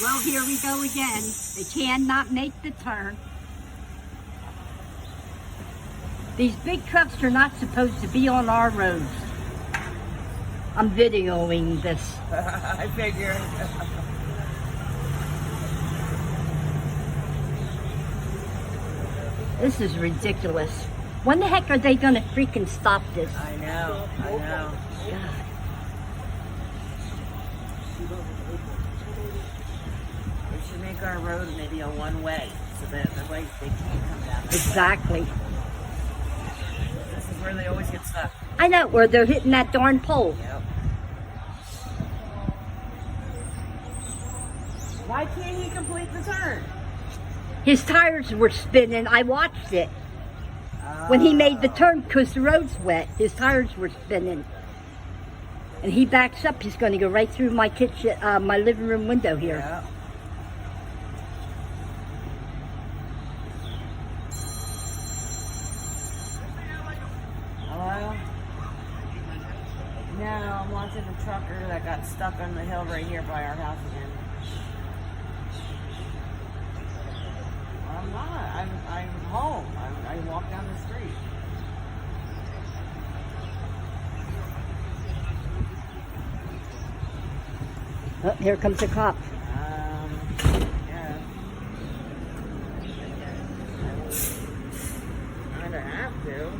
Well, here we go again. They cannot make the turn. These big trucks are not supposed to be on our roads. I'm videoing this. I figured. This is ridiculous. When the heck are they gonna freaking stop this? I know. God. We should make our road maybe a one-way, so that the way they can't come down. Exactly. This is where they always get stuck. I know, where they're hitting that darn pole. Yep. Why can't he complete the turn? His tires were spinning. I watched it. When he made the turn, because the road's wet, his tires were spinning. And he backs up, he's going to go right through my kitchen, my living room window here. Yeah. Hello? No, I'm watching the trucker that got stuck on the hill right here by our house again. I'm not. I'm home. I walk down the street. Oh, here comes a cop. Yeah. I don't have to.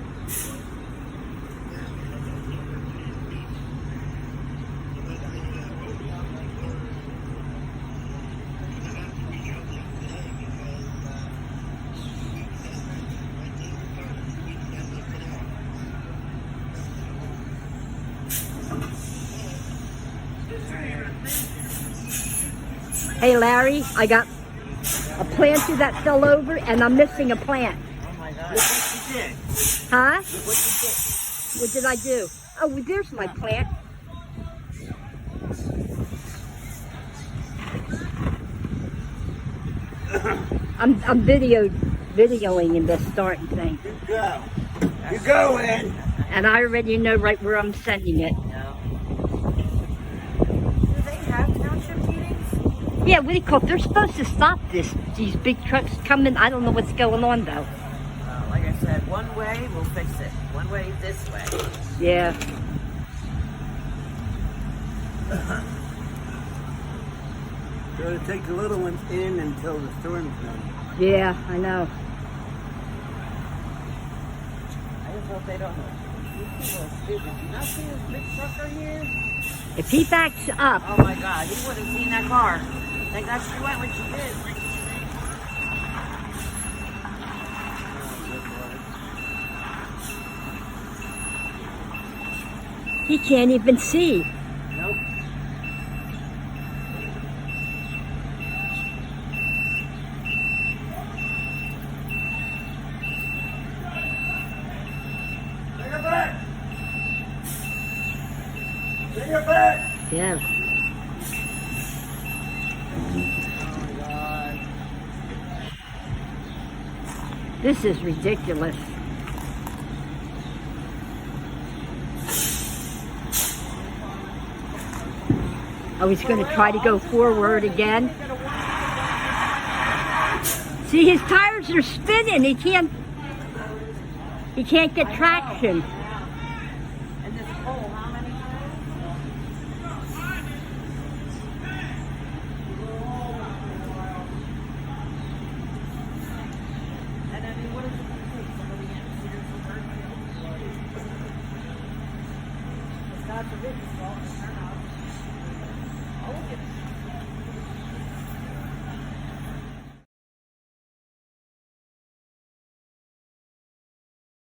Hey Larry, I got a planter that fell over and I'm missing a plant. Oh my God. Look what you did. Huh? Look what you did. What did I do? Oh, well, there's my plant. I'm videoing in this starting thing. You go. You go in. And I already know right where I'm sending it. No. Do they have township meetings? Yeah, what do you call it? They're supposed to stop these big trucks coming. I don't know what's going on though. Like I said, one way will fix it. One way this way. Yeah. Gotta take the little ones in until the storm's done. Yeah, I know. I just hope they don't. These people are stupid. Do you not see this big trucker here? If he backs up, Oh my God, he would have seen that car. Thank God she went when she did. he can't even see. Nope. Take her back! Take her back! Yeah. Oh my God. This is ridiculous. Oh, he's going to try to go forward again. See, his tires are spinning. He can't get traction. And this pole, how many times? And I mean, what is it going to take? Somebody getting seriously hurt? It's God forbid this fall to turn out. I will get